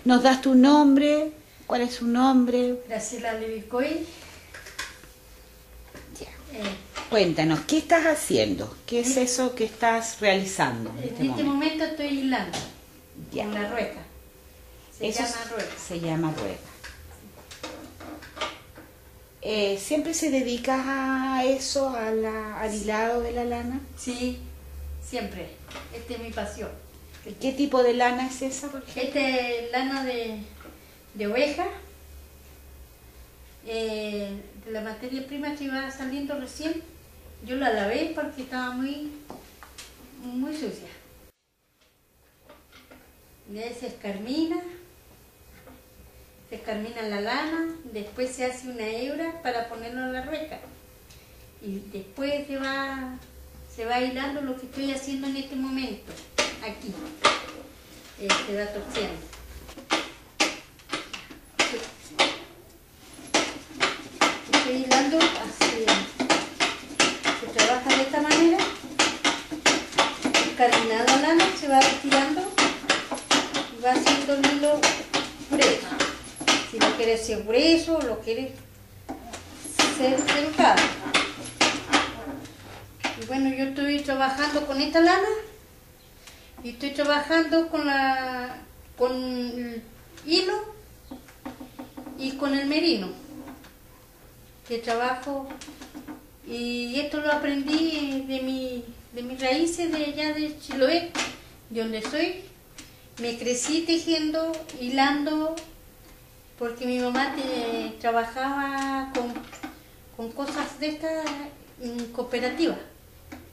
¿Nos das tu nombre? ¿Cuál es su nombre? Graciela Levicoy. Cuéntanos, ¿qué estás haciendo? ¿Qué es eso que estás realizando en En este momento estoy hilando con la rueca. Se llama rueca. Se llama rueca. ¿Siempre se dedicas a eso, al hilado de la lana? Sí, siempre. Esta es mi pasión. ¿Qué tipo de lana es esa, por ejemplo? Este es lana de oveja, la materia prima que iba saliendo recién. Yo la lavé porque estaba muy sucia. Y ahí se escarmina la lana, después se hace una hebra para ponerlo en la rueca. Y después se va hilando lo que estoy haciendo en este momento, aquí. Se va torciendo. Estoy hilando así. Se trabaja de esta manera. Escarminada la lana, se va retirando y va haciendo el hilo grueso. Si lo quieres hacer grueso, lo quieres ser delgado. Y bueno, yo estoy trabajando con esta lana y estoy trabajando con el hilo y con el merino que trabajo, y esto lo aprendí de mis raíces de allá de Chiloé, de donde soy. Me crecí tejiendo, hilando, porque mi mamá trabajaba con cosas de estas en cooperativa.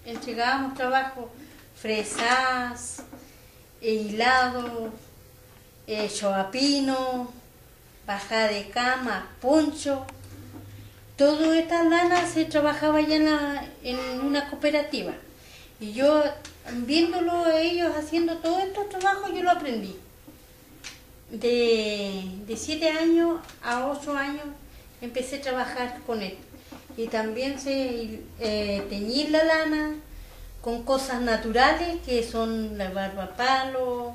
Entregábamos trabajo, fresas, hilado, choapino, bajada de cama, poncho. Toda esta lana se trabajaba ya en una cooperativa. Y yo, viéndolo a ellos haciendo todo estos trabajos, yo lo aprendí. De 7 años a 8 años empecé a trabajar con él. Y también sé teñir la lana con cosas naturales, que son la barbapalo.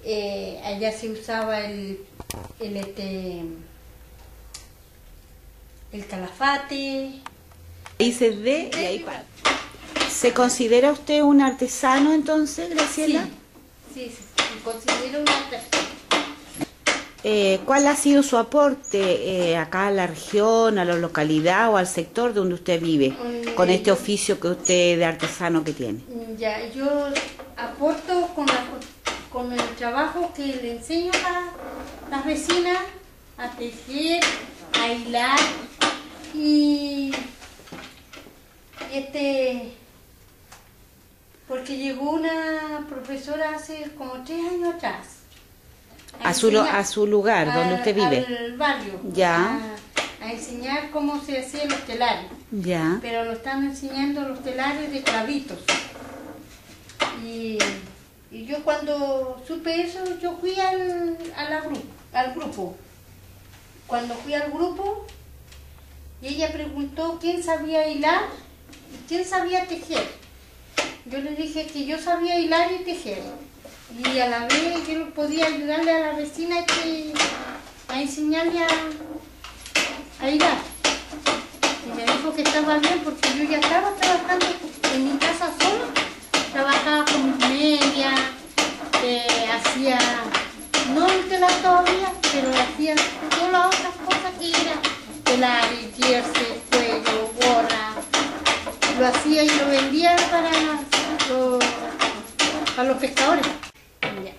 Allá se usaba el calafate. Dice de y ahí para. ¿Se considera usted un artesano entonces, Graciela? Sí, me considero un artesano. ¿Cuál ha sido su aporte acá a la región, a la localidad o al sector donde usted vive con este oficio que usted de artesano que tiene? Ya, yo aporto con el trabajo que le enseño a las vecinas a tejer, a hilar y porque llegó una profesora hace como 3 años atrás. A su lugar, donde usted vive. Al barrio. Ya. A enseñar cómo se hacían los telares. Ya. Pero nos están enseñando los telares de clavitos. Y yo cuando supe eso, yo fui al grupo. Cuando fui al grupo, y ella preguntó quién sabía hilar y quién sabía tejer. Yo le dije que yo sabía hilar y tejer. Y a la vez yo podía ayudarle a la vecina a enseñarle a hilar. Y me dijo que estaba bien porque yo ya estaba trabajando en mi casa sola. Trabajaba con mis medias, hacía, no el telar todavía, pero hacía todas las otras cosas que era telar, jersey, cuello, gorra. Lo hacía y lo vendía para los pescadores.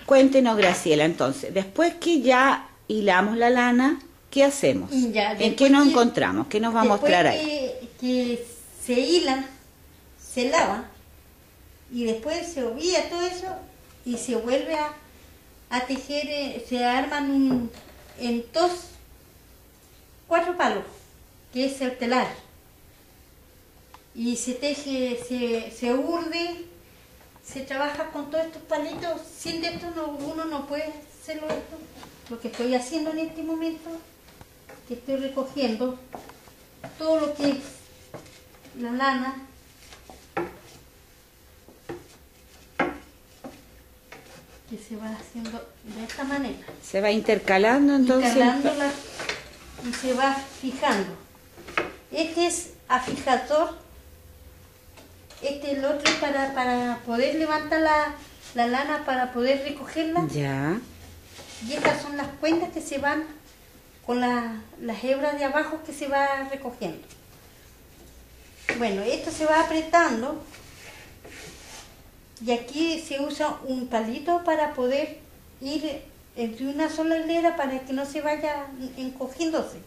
Cuéntenos, Graciela, entonces, después que ya hilamos la lana, ¿qué hacemos? Ya, ¿En qué nos encontramos? ¿Qué nos va a mostrar ahí? Que se hila, se lava, y después se ovilla todo eso y se vuelve a tejer, se arman en 4 palos, que es el telar. Y se teje, se urde, se trabaja con todos estos palitos. Sin de esto uno no puede hacerlo esto. Lo que estoy haciendo en este momento, que estoy recogiendo todo lo que es la lana. que se va haciendo de esta manera. Se va intercalando entonces. Intercalándola y se va fijando. Este es afijador, este el otro es para poder levantar la lana, para poder recogerla. Ya. Y estas son las cuentas que se van con las hebras de abajo que se va recogiendo. Bueno, esto se va apretando y aquí se usa un palito para poder ir entre una sola hilera para que no se vaya encogiéndose.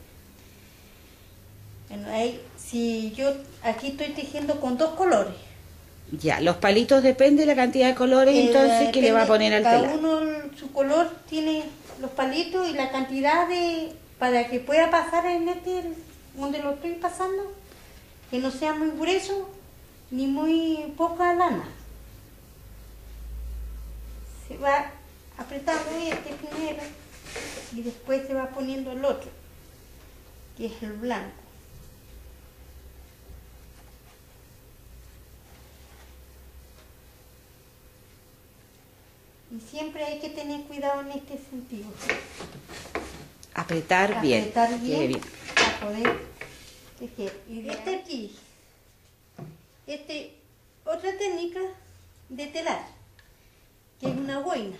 Bueno, ahí, si yo aquí estoy tejiendo con 2 colores. Ya, los palitos depende de la cantidad de colores entonces que le va a poner al telar. Cada uno su color tiene los palitos y la cantidad para que pueda pasar en donde lo estoy pasando, que no sea muy grueso ni muy poca lana. Se va apretando este primero y después se va poniendo el otro, que es el blanco. Y siempre hay que tener cuidado en este sentido. Apretar bien. Apretar bien para poder tejer. Y este aquí, otra técnica de telar, que es una boina.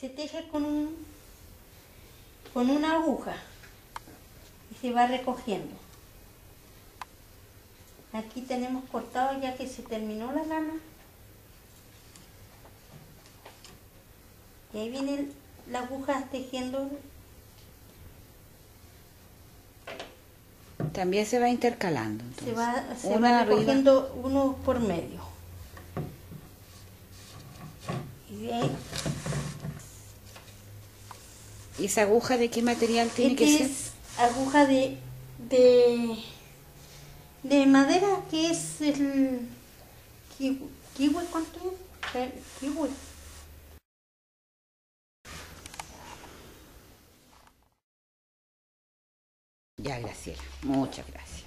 Se teje con una aguja y se va recogiendo. Aquí tenemos cortado ya que se terminó la lana. Y ahí viene la aguja tejiendo. También se va intercalando. Entonces. Se va recogiendo uno por medio. ¿Y esa aguja de qué material tiene que ser? Es aguja de madera, que es el kiwi, ¿cuánto es? El kiwi. Ya, Graciela, muchas gracias.